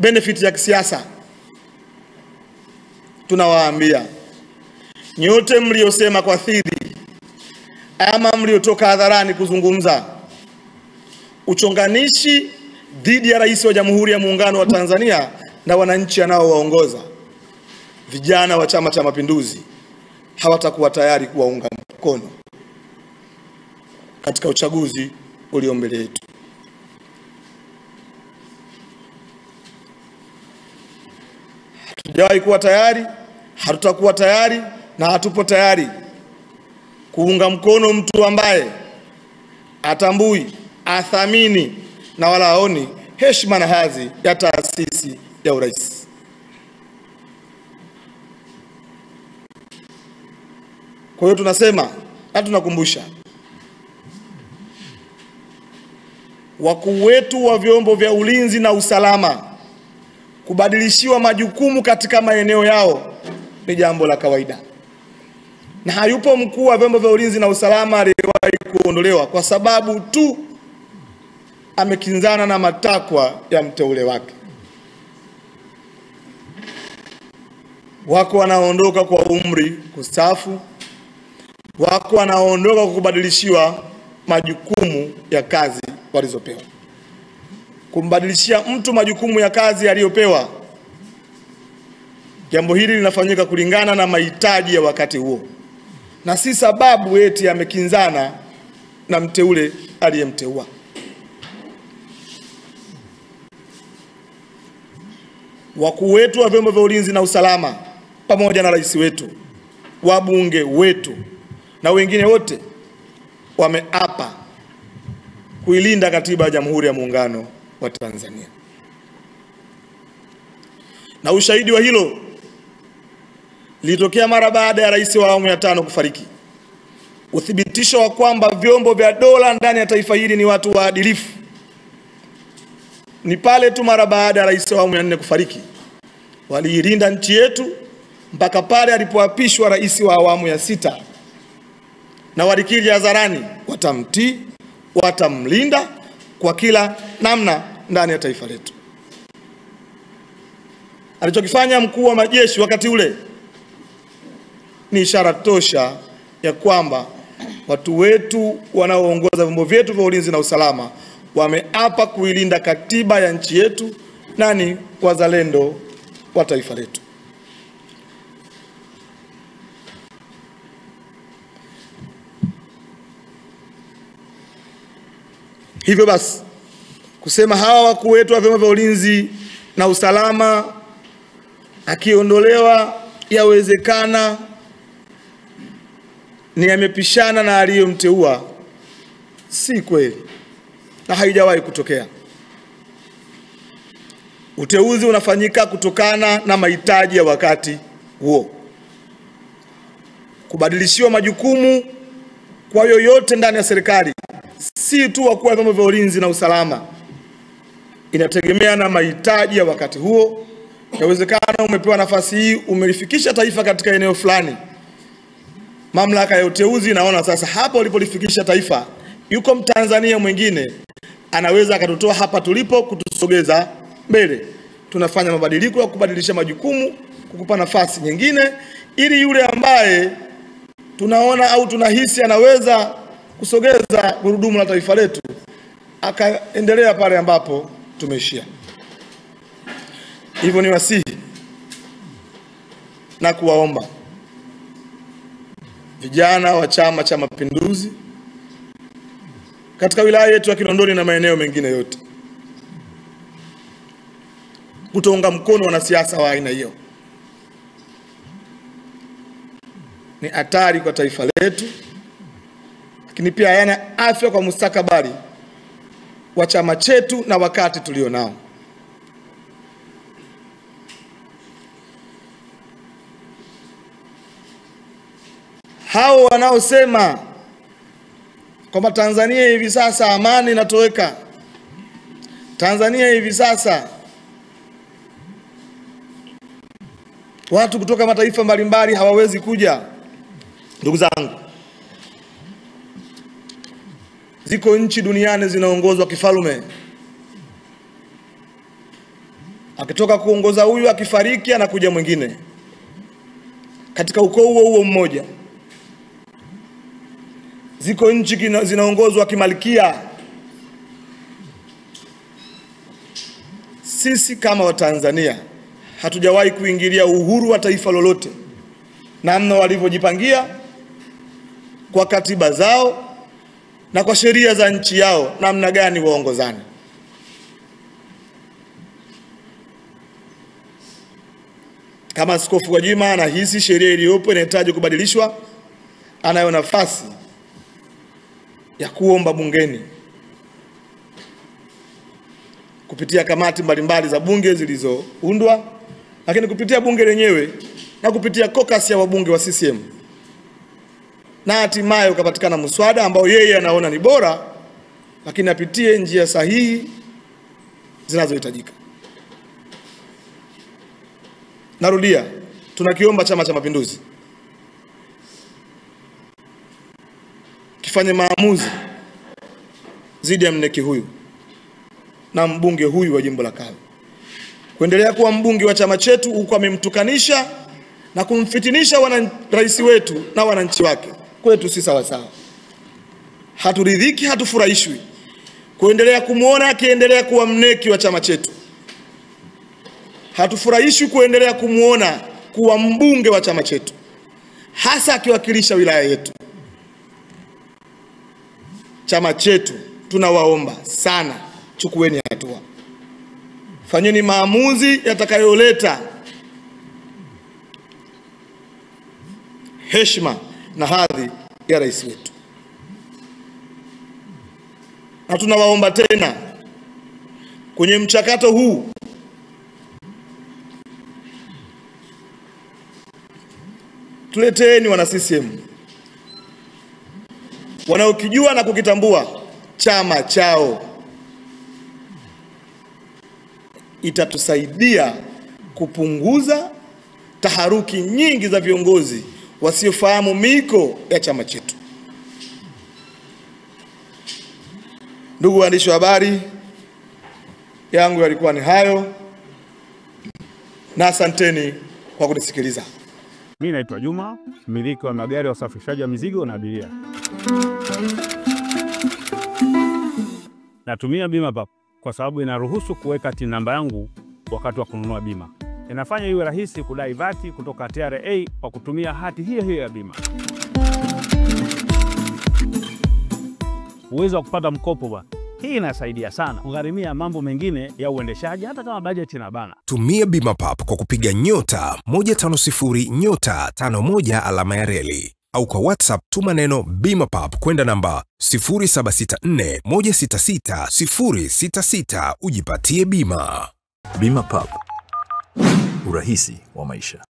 benefit ya kisiasa. Tunawaambia nyote mliosema kwa thiri ama mliotoka hadharani kuzungumza uchonganishi dhidi ya Rais wa Jamhuri ya Muungano wa Tanzania na wananchi anaowaongoza, vijana wa Chama cha Mapinduzi hawatakuwa tayari kuwaunga mkono katika uchaguzi ulio mbele yetu. Hatujawahi kuwa tayari, hatutakuwa tayari na hatupo tayari kuunga mkono mtu ambaye atambui, athamini na wala haoni heshima na hadhi ya taasisi ya urais. Kwa hiyo tunasema na tunakumbusha wakuu wetu wa vyombo vya ulinzi na usalama kubadilishiwa majukumu katika maeneo yao ni jambo la kawaida. Na hayupo mkuu wa vyombo vya ulinzi na usalama aliyewahi kuondolewa kwa sababu tu amekinzana na matakwa ya mteule wake. Wako wanaondoka kwa umri kustaafu, wako wanaondoka kwa kubadilishiwa majukumu ya kazi walizopewa. Kumbadilishia mtu majukumu ya kazi aliyopewa, jambo hili linafanyika kulingana na mahitaji ya wakati huo, na si sababu eti amekinzana na mteule aliyemteua. Wakuu wetu wa vyombo vya ulinzi na usalama pamoja na rais wetu, wabunge wetu na wengine wote wameapa kuilinda katiba ya Jamhuri ya Muungano wa Tanzania. Na ushahidi wa hilo litokea mara baada ya rais wa awamu ya 5 kufariki. Uthibitisho wa kwamba vyombo vya dola ndani ya taifa hili ni watu waadilifu ni pale tu mara baada ya rais wa awamu ya 4 kufariki waliilinda nchi yetu mpaka pale alipoapishwa rais wa awamu ya 6, na walikiri hadharani watamtii, watamlinda kwa kila namna ndani ya taifa letu. Alichokifanya mkuu wa majeshi wakati ule ni ishara tosha ya kwamba watu wetu wanaoongoza vyombo vyetu vya ulinzi na usalama wameapa kuilinda katiba ya nchi yetu na ni wazalendo wa taifa letu. Hivyo basi kusema hawa wakuu wetu wa vyombo vya ulinzi na usalama akiondolewa yawezekana ni yamepishana na aliyomteua, si kweli na haijawahi kutokea. Uteuzi unafanyika kutokana na mahitaji ya wakati huo. Kubadilishiwa majukumu kwa yoyote ndani ya serikali, si tu wakuu wa vyombo vya ulinzi na usalama, inategemea na mahitaji ya wakati huo. Yawezekana umepewa nafasi hii, umelifikisha taifa katika eneo fulani, mamlaka ya uteuzi inaona sasa hapo ulipolifikisha taifa yuko Mtanzania mwingine anaweza akatutoa hapa tulipo kutusogeza mbele. Tunafanya mabadiliko ya kubadilisha majukumu, kukupa nafasi nyingine ili yule ambaye tunaona au tunahisi anaweza kusogeza gurudumu la taifa letu akaendelea pale ambapo tumeishia. Hivyo ni wasihi na kuwaomba vijana wa Chama cha Mapinduzi katika wilaya yetu ya Kinondoni na maeneo mengine yote kutounga mkono wanasiasa wa aina hiyo. Ni hatari kwa taifa letu, lakini pia hayana afya kwa mustakabali wa chama chetu na wakati tulionao. Hao wanaosema kwamba Tanzania hivi sasa amani inatoweka, Tanzania hivi sasa watu kutoka mataifa mbalimbali hawawezi kuja, ndugu zangu, ziko nchi duniani zinaongozwa kifalme. Akitoka kuongoza huyu, akifariki anakuja mwingine katika ukoo huo mmoja. Ziko nchi zinaongozwa kimalkia. Sisi kama Watanzania hatujawahi kuingilia uhuru wa taifa lolote, namna walivyojipangia kwa katiba zao na kwa sheria za nchi yao, namna gani waongozane. Kama Askofu Gwajima anahisi sheria iliyopo inahitaji kubadilishwa, anayo nafasi ya kuomba bungeni kupitia kamati mbalimbali za bunge zilizoundwa, lakini kupitia bunge lenyewe na kupitia caucus ya wabunge wa CCM, na hatimaye ukapatikana mswada ambao yeye anaona ni bora, lakini apitie njia sahihi zinazohitajika. Narudia, tunakiomba Chama cha Mapinduzi kifanye maamuzi dhidi ya mneki huyu na mbunge huyu wa jimbo la Kawe. Kuendelea kuwa mbunge wa chama chetu huko amemtukanisha na kumfitinisha rais wetu na wananchi wake, kwetu si sawa sawa. Haturidhiki, hatufurahishwi kuendelea kumuona akiendelea kuwa mneki wa chama chetu. Hatufurahishwi kuendelea kumuona kuwa mbunge wa chama chetu, hasa akiwakilisha wilaya yetu. Chama chetu tunawaomba sana, chukueni hatua. Fanyeni maamuzi yatakayoleta heshima na hadhi ya rais wetu. Na tunawaomba tena, kwenye mchakato huu tuleteeni wana CCM wanaokijua na kukitambua chama chao. Itatusaidia kupunguza taharuki nyingi za viongozi wasiofahamu miko ya chama chetu. Ndugu waandishi wa habari, yangu yalikuwa ni hayo, na asanteni kwa kunisikiliza. Mimi naitwa Juma, mmiliki wa magari ya usafirishaji wa mizigo na abiria. Natumia Bima Pap kwa sababu inaruhusu kuweka TIN namba yangu wakati wa kununua bima. Inafanya iwe rahisi kudai vati kutoka TRA kwa kutumia hati hiyo ya bima. Uwezo wa kupata mkopo bwana. Hii inasaidia sana kugharimia mambo mengine ya uendeshaji hata kama bajeti inabana. Tumia Bima Pap kwa kupiga *150*51 alama ya reli, au kwa WhatsApp tuma neno Bima Pap kwenda namba 0764166066 ujipatie bima. Bima Pap, urahisi wa maisha.